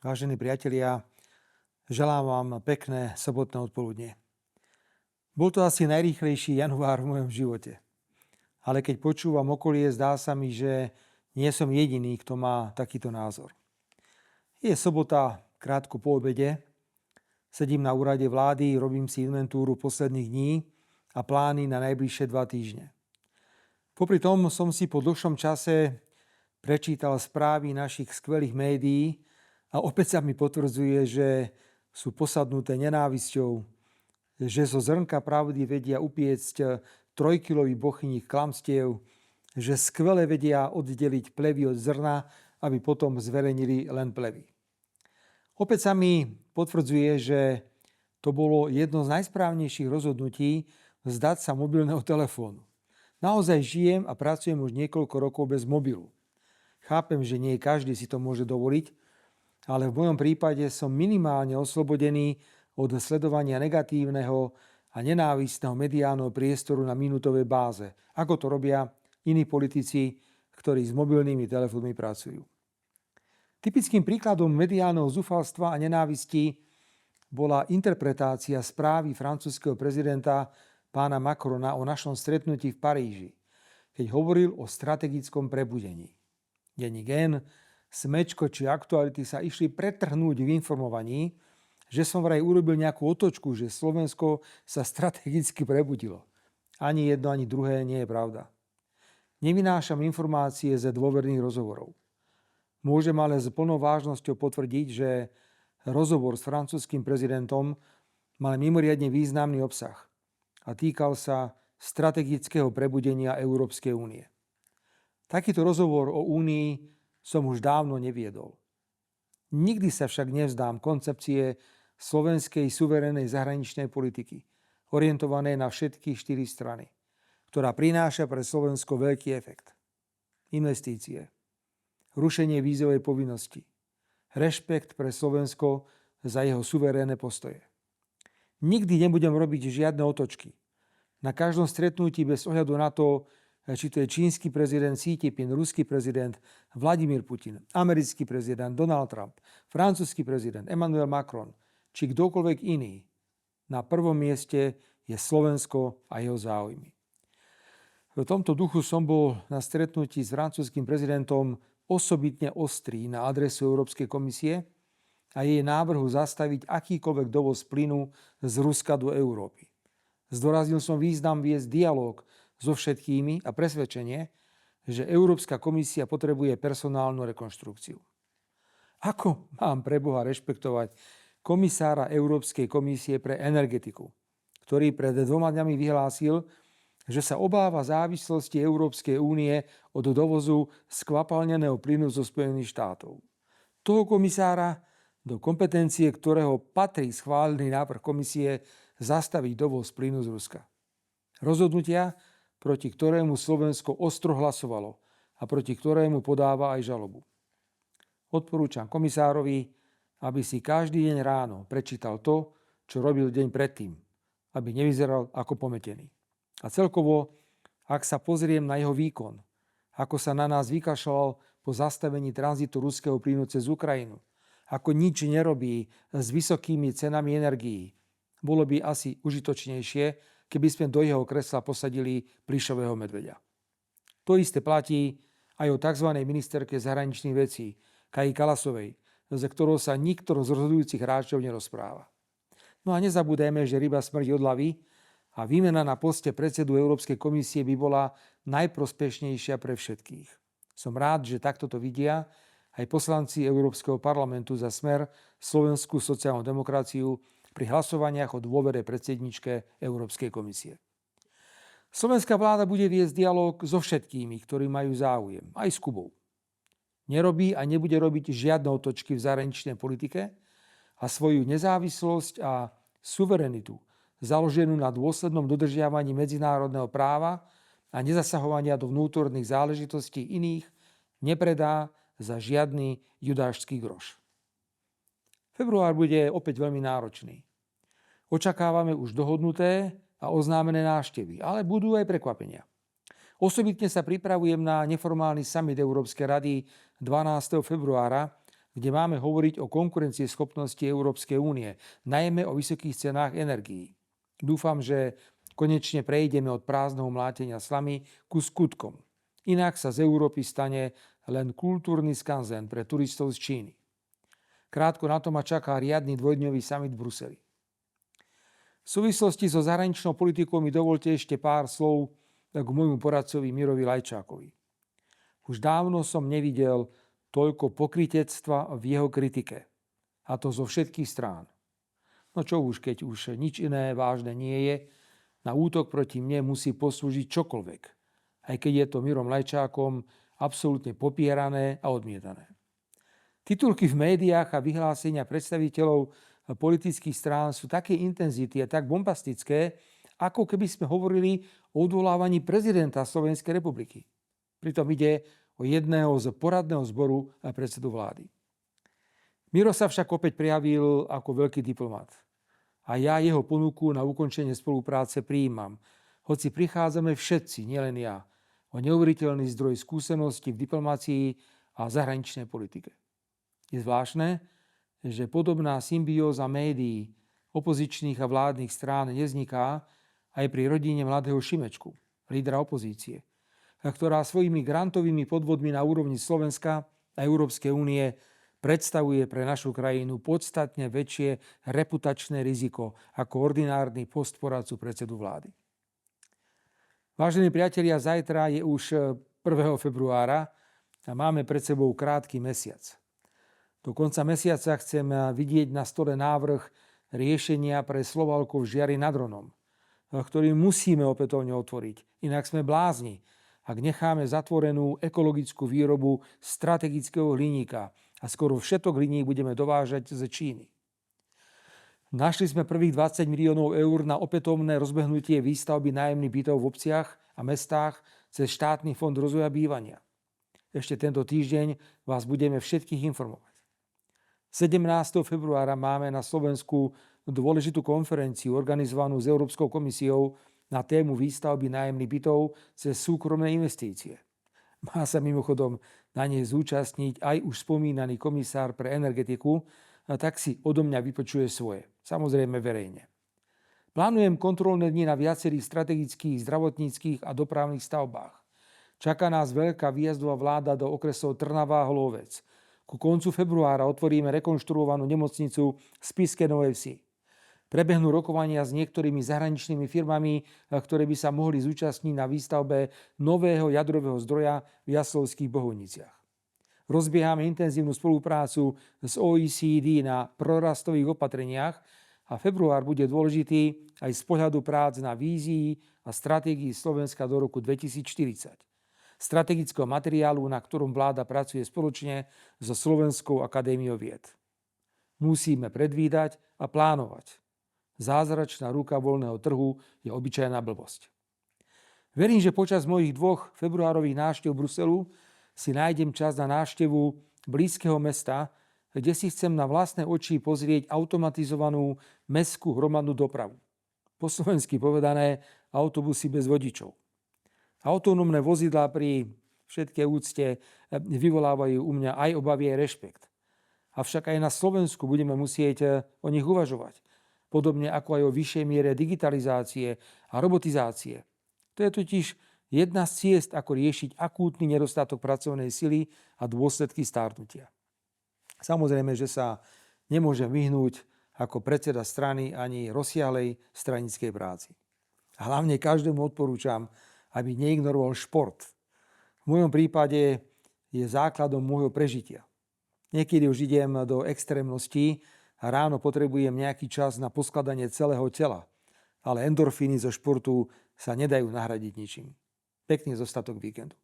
Vážení priatelia, želám vám pekné sobotné odpoludnie. Bol to asi najrýchlejší január v mojom živote. Ale keď počúvam okolie, zdá sa mi, že nie som jediný, kto má takýto názor. Je sobota, krátko po obede. Sedím na úrade vlády, robím si inventúru posledných dní a plány na najbližšie 2 týždne. Popri tom som si po dlhšom čase prečítal správy našich skvelých médií a opäť sa mi potvrdzuje, že sú posadnuté nenávisťou, že zo zrnka pravdy vedia upiecť 3-kilový bochník klamstiev, že skvele vedia oddeliť plevy od zrna, aby potom zverejnili len plevy. Opäť sa mi potvrdzuje, že to bolo jedno z najsprávnejších rozhodnutí vzdať sa mobilného telefónu. Naozaj žijem a pracujem už niekoľko rokov bez mobilu. Chápem, že nie každý si to môže dovoliť, ale v mojom prípade som minimálne oslobodený od sledovania negatívneho a nenávistného mediálneho priestoru na minútovej báze, ako to robia iní politici, ktorí s mobilnými telefónmi pracujú. Typickým príkladom mediálneho zúfalstva a nenávisti bola interpretácia správy francúzskeho prezidenta pána Macrona o našom stretnutí v Paríži, keď hovoril o strategickom prebudení. Denník N, Smečko či Aktuality sa išli pretrhnúť v informovaní, že som vraj urobil nejakú otočku, že Slovensko sa strategicky prebudilo. Ani jedno, ani druhé nie je pravda. Nevynášam informácie ze dôverných rozhovorov. Môžem ale s plnou vážnosťou potvrdiť, že rozhovor s francúzskym prezidentom mal mimoriadne významný obsah a týkal sa strategického prebudenia Európskej únie. Takýto rozhovor o únii som už dávno neviedol. Nikdy sa však nevzdám koncepcie slovenskej suverénnej zahraničnej politiky, orientované na všetky 4 strany, ktorá prináša pre Slovensko veľký efekt. Investície, rušenie vízovej povinnosti, rešpekt pre Slovensko za jeho suverénne postoje. Nikdy nebudem robiť žiadne otočky. Na každom stretnutí bez ohľadu na to, či to je čínsky prezident Xi Jinping, ruský prezident Vladimír Putin, americký prezident Donald Trump, francúzsky prezident Emmanuel Macron, či kdokoľvek iný, na prvom mieste je Slovensko a jeho záujmy. V tomto duchu som bol na stretnutí s francúzskym prezidentom osobitne ostrý na adresu Európskej komisie a jej návrhu zastaviť akýkoľvek dovoz plynu z Ruska do Európy. Zdôraznil som význam viesť dialóg so všetkými a presvedčenie, že Európska komisia potrebuje personálnu rekonštrukciu. Ako mám pre Boha rešpektovať komisára Európskej komisie pre energetiku, ktorý pred 2 dňami vyhlásil, že sa obáva závislosti Európskej únie od dovozu skvapalneného plynu zo Spojených štátov. Toho komisára, do kompetencie ktorého patrí schválený návrh komisie zastaviť dovoz plynu z Ruska. Rozhodnutia, proti ktorému Slovensko ostro hlasovalo a proti ktorému podáva aj žalobu. Odporúčam komisárovi, aby si každý deň ráno prečítal to, čo robil deň predtým, aby nevyzeral ako pometený. A celkovo, ak sa pozriem na jeho výkon, ako sa na nás vykašľal po zastavení tranzitu ruského plynu cez Ukrajinu, ako nič nerobí s vysokými cenami energií, bolo by asi užitočnejšie, keby sme do jeho kresla posadili plyšového medveďa. To isté platí aj o tzv. Ministerke zahraničných vecí Kaji Kallasovej, z ktorou sa nikto z rozhodujúcich hráčov nerozpráva. No a nezabúdajme, že ryba smrdí od hlavy a výmena na poste predsedu Európskej komisie by bola najprospešnejšia pre všetkých. Som rád, že takto to vidia aj poslanci Európskeho parlamentu za Smer, Slovenskú sociálnu demokraciu pri hlasovaniach o dôvere predsedničke Európskej komisie. Slovenská vláda bude viesť dialóg so všetkými, ktorí majú záujem, aj s Kubou. Nerobí a nebude robiť žiadne otočky v zahraničnej politike a svoju nezávislosť a suverenitu založenú na dôslednom dodržiavaní medzinárodného práva a nezasahovania do vnútorných záležitostí iných nepredá za žiadny judášsky groš. Február bude opäť veľmi náročný. Očakávame už dohodnuté a oznámené návštevy, ale budú aj prekvapenia. Osobitne sa pripravujem na neformálny summit Európskej rady 12. februára kde máme hovoriť o konkurencieschopnosti Európskej únie, najmä o vysokých cenách energií. Dúfam, že konečne prejdeme od prázdneho mlátenia slamy ku skutkom. Inak sa z Európy stane len kultúrny skanzen pre turistov z Číny. Krátko na to ma čaká riadny dvojdňový summit v Bruseli. V súvislosti so zahraničnou politikou mi dovolte ešte pár slov k môjmu poradcovi Mirovi Lajčákovi. Už dávno som nevidel toľko pokrytectva v jeho kritike. A to zo všetkých strán. No čo už, keď už nič iné vážne nie je, na útok proti mne musí poslúžiť čokoľvek. Aj keď je to Mirom Lajčákom absolútne popierané a odmietané. Titulky v médiách a vyhlásenia predstaviteľov politických strán sú také intenzity a tak bombastické, ako keby sme hovorili o odvolávaní prezidenta Slovenskej republiky. Pritom ide o jedného z poradného zboru a predsedu vlády. Miro sa však opäť prejavil ako veľký diplomat. A ja jeho ponuku na ukončenie spolupráce prijímam. Hoci prichádzame všetci, nielen ja, o neuveriteľný zdroj skúseností v diplomácii a zahraničnej politike. Je zvláštne, že podobná symbióza médií, opozičných a vládnych strán nevzniká aj pri rodine mladého Šimečku, lídra opozície, ktorá svojimi grantovými podvodmi na úrovni Slovenska a Európskej únie predstavuje pre našu krajinu podstatne väčšie reputačné riziko ako ordinárny post poradcu predsedu vlády. Vážení priatelia, zajtra je už 1. februára a máme pred sebou krátky mesiac. Do konca mesiaca chcem vidieť na stole návrh riešenia pre Slovalkov Žiary nad Hronom, ktorý musíme opätovne otvoriť. Inak sme blázni, ak necháme zatvorenú ekologickú výrobu strategického hliníka a skoro všetok hliník budeme dovážať z Číny. Našli sme prvých 20 miliónov eur na opätovné rozbehnutie výstavby nájomných bytov v obciach a mestách cez štátny fond rozvoja bývania. Ešte tento týždeň vás budeme všetkých informovať. 17. februára máme na Slovensku dôležitú konferenciu organizovanú s Európskou komisiou na tému výstavby nájomných bytov cez súkromné investície. Má sa mimochodom na nej zúčastniť aj už spomínaný komisár pre energetiku, a tak si odo mňa vypočuje svoje, samozrejme verejne. Plánujem kontrolné dni na viacerých strategických, zdravotníckych a dopravných stavbách. Čaká nás veľká výjazdová vláda do okresov Trnava a Hlovec. Ku koncu februára otvoríme rekonštruovanú nemocnicu v Spišskej Novej Vsi. Prebehnú rokovania s niektorými zahraničnými firmami, ktoré by sa mohli zúčastniť na výstavbe nového jadrového zdroja v Jaslovských Bohuniciach. Rozbiehame intenzívnu spoluprácu s OECD na prorastových opatreniach a február bude dôležitý aj z pohľadu prác na vízii a stratégii Slovenska do roku 2040. Strategického materiálu, na ktorom vláda pracuje spoločne so Slovenskou akadémiou vied. Musíme predvídať a plánovať. Zázračná ruka voľného trhu je obyčajná blbosť. Verím, že počas mojich 2 februárových návštev Bruselu si nájdem čas na návštevu blízkeho mesta, kde si chcem na vlastné oči pozrieť automatizovanú mestskú hromadnú dopravu. Po slovensky povedané autobusy bez vodičov. Autonómne vozidlá pri všetkej úcte vyvolávajú u mňa aj obavy, aj rešpekt. Avšak aj na Slovensku budeme musieť o nich uvažovať. Podobne ako aj o vyššej miere digitalizácie a robotizácie. To je totiž jedna z ciest, ako riešiť akútny nedostatok pracovnej sily a dôsledky stárnutia. Samozrejme, že sa nemôžem vyhnúť ako predseda strany ani rozsiahlej stranickej práci. A hlavne každému odporúčam, aby neignoroval šport. V mojom prípade je základom môjho prežitia. Niekedy už idem do extrémností a ráno potrebujem nejaký čas na poskladanie celého tela, ale endorfíny zo športu sa nedajú nahradiť ničím. Pekný zostatok víkendu.